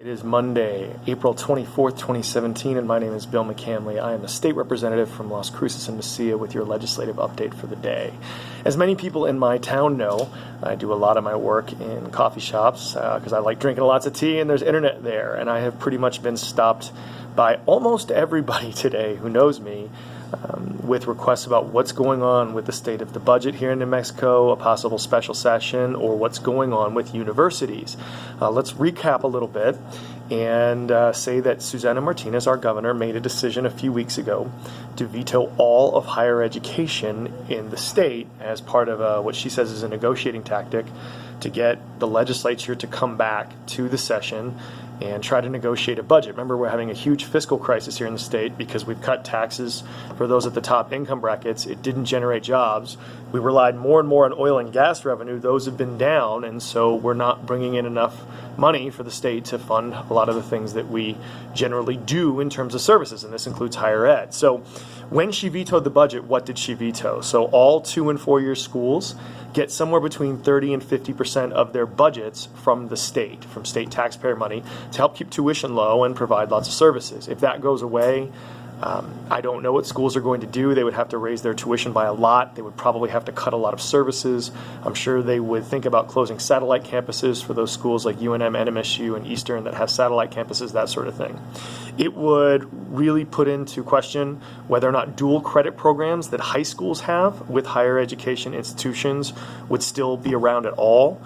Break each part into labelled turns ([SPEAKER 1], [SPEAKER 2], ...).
[SPEAKER 1] It is Monday, April 24th, 2017, and my name is Bill McCamley. I am a state representative from Las Cruces and Mesilla with your legislative update for the day. As many people in my town know, I do a lot of my work in coffee shops because I like drinking lots of tea and there's internet there, and I have pretty much been stopped by almost everybody today who knows me with requests about what's going on with the state of the budget here in New Mexico, a possible special session, or what's going on with universities. Let's recap a little bit and say that Susana Martinez, our governor, made a decision a few weeks ago to veto all of higher education in the state as part of what she says is a negotiating tactic to get the legislature to come back to the session and try to negotiate a budget. Remember, we're having a huge fiscal crisis here in the state because we've cut taxes for those at the top income brackets. It didn't generate jobs. We relied more and more on oil and gas revenue. Those have been down, and so we're not bringing in enough money for the state to fund a lot of the things that we generally do in terms of services, and this includes higher ed. So when she vetoed the budget, what did she veto? So all 2- and 4-year schools get somewhere between 30 and 50% of their budgets from the state, from state taxpayer money, to help keep tuition low and provide lots of services. If that goes away, I don't know what schools are going to do. They would have to raise their tuition by a lot. They would probably have to cut a lot of services. I'm sure they would think about closing satellite campuses for those schools like UNM, NMSU, and Eastern that have satellite campuses, that sort of thing. It would really put into question whether or not dual credit programs that high schools have with higher education institutions would still be around at all.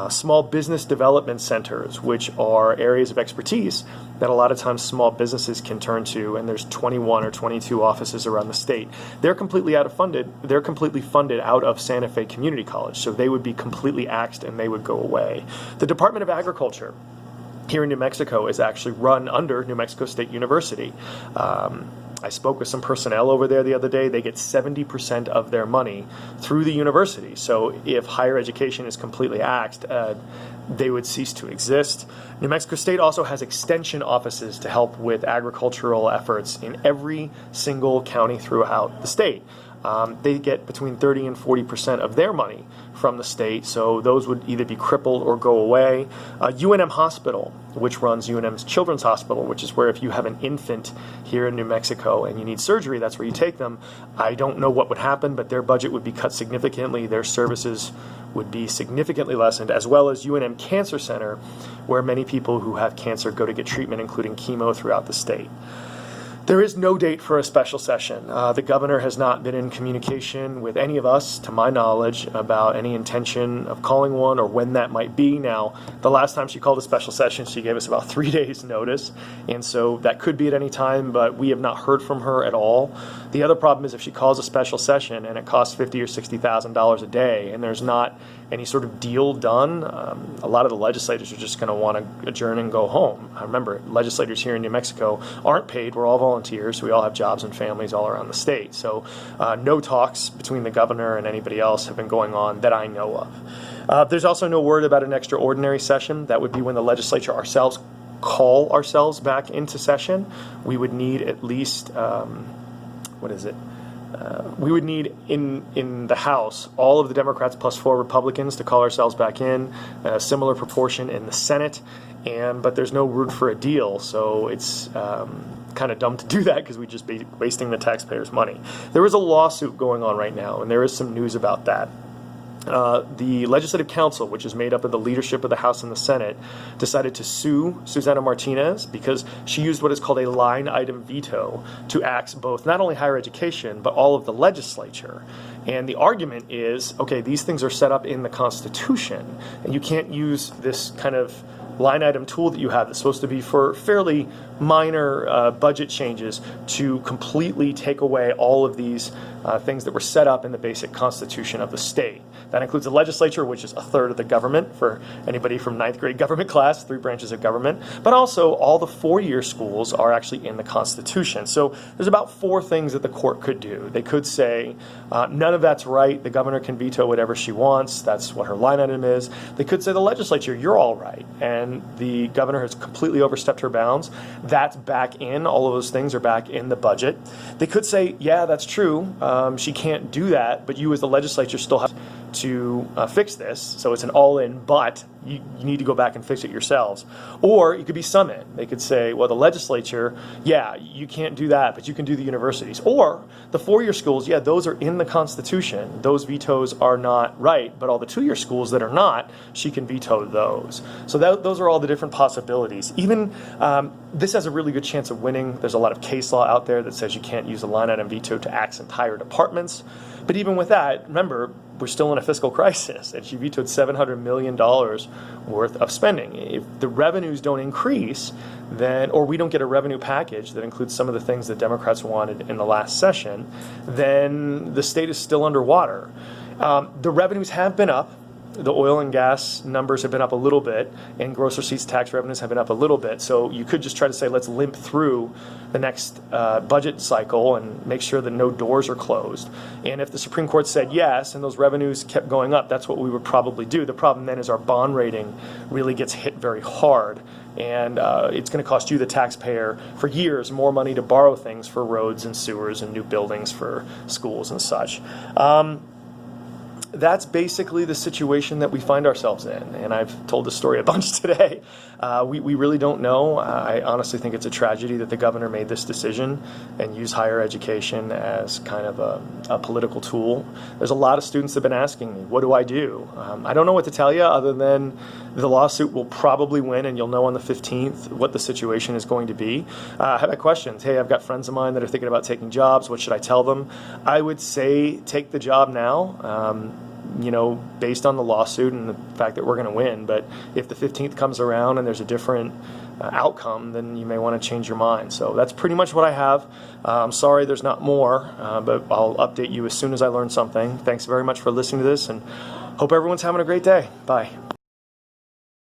[SPEAKER 1] Small business development centers, which are areas of expertise that a lot of times small businesses can turn to, and there's 21 or 22 offices around the state. They're completely funded out of Santa Fe Community College, so they would be completely axed and they would go away. The Department of Agriculture here in New Mexico is actually run under New Mexico State University. I spoke with some personnel over there the other day. They get 70% of their money through the university. So if higher education is completely axed, they would cease to exist. New Mexico State also has extension offices to help with agricultural efforts in every single county throughout the state. They get between 30 and 40% of their money from the state, so those would either be crippled or go away. UNM Hospital, which runs UNM's Children's Hospital, which is where if you have an infant here in New Mexico and you need surgery, that's where you take them. I don't know what would happen, but their budget would be cut significantly. Their services would be significantly lessened, as well as UNM Cancer Center, where many people who have cancer go to get treatment, including chemo, throughout the state. There is no date for a special session. The governor has not been in communication with any of us, to my knowledge, about any intention of calling one or when that might be. Now, the last time she called a special session, she gave us about 3 days notice, and so that could be at any time, but we have not heard from her at all. The other problem is if she calls a special session and it costs $50,000 or $60,000 a day, and there's not any sort of deal done, a lot of the legislators are just going to want to adjourn and go home. Remember, legislators here in New Mexico aren't paid. We're all volunteers. We all have jobs and families all around the state. So no talks between the governor and anybody else have been going on that I know of. There's also no word about an extraordinary session. That would be when the legislature ourselves call ourselves back into session. We would need at least, we would need in the House all of the Democrats plus 4 Republicans to call ourselves back in, a similar proportion in the Senate, but there's no room for a deal, so it's kind of dumb to do that because we'd just be wasting the taxpayers' money. There is a lawsuit going on right now, and there is some news about that. The Legislative Council, which is made up of the leadership of the House and the Senate, decided to sue Susana Martinez because she used what is called a line item veto to axe both not only higher education, but all of the legislature. And the argument is, okay, these things are set up in the Constitution, and you can't use this kind of line item tool that you have that's supposed to be for fairly minor budget changes to completely take away all of these things that were set up in the basic constitution of the state. That includes the legislature, which is a third of the government for anybody from 9th grade government class, 3 branches of government, but also all the 4-year schools are actually in the Constitution. So there's about 4 things that the court could do. They could say, none of that's right, the governor can veto whatever she wants, that's what her line item is. They could say, the legislature, you're all right, and the governor has completely overstepped her bounds. That's back in, all of those things are back in the budget. They could say, yeah, that's true, she can't do that, but you as the legislature still have to fix this, so it's an all-in, but you need to go back and fix it yourselves. Or you could be Summit. They could say, well, the legislature, yeah, you can't do that, but you can do the universities. Or the four-year schools, yeah, those are in the Constitution. Those vetoes are not right, but all the two-year schools that are not, she can veto those. So those are all the different possibilities. Even this has a really good chance of winning. There's a lot of case law out there that says you can't use a line item veto to axe entire departments. But even with that, remember, we're still in a fiscal crisis, and she vetoed $700 million worth of spending. If the revenues don't increase, then, or we don't get a revenue package that includes some of the things that Democrats wanted in the last session, then the state is still underwater. The revenues have been up. The oil and gas numbers have been up a little bit, and gross receipts tax revenues have been up a little bit. So you could just try to say, let's limp through the next budget cycle and make sure that no doors are closed. And if the Supreme Court said yes, and those revenues kept going up, that's what we would probably do. The problem then is our bond rating really gets hit very hard. And it's going to cost you, the taxpayer, for years more money to borrow things for roads and sewers and new buildings for schools and such. That's basically the situation that we find ourselves in, and I've told this story a bunch today. We really don't know. I honestly think it's a tragedy that the governor made this decision and used higher education as kind of a political tool. There's a lot of students that have been asking me, what do I do? I don't know what to tell you other than the lawsuit will probably win, and you'll know on the 15th what the situation is going to be. Have I questions? Hey, I've got friends of mine that are thinking about taking jobs. What should I tell them? I would say take the job now. Based on the lawsuit and the fact that we're going to win. But if the 15th comes around and there's a different outcome, then you may want to change your mind. So that's pretty much what I have. I'm sorry there's not more, but I'll update you as soon as I learn something. Thanks very much for listening to this, and hope everyone's having a great day. Bye.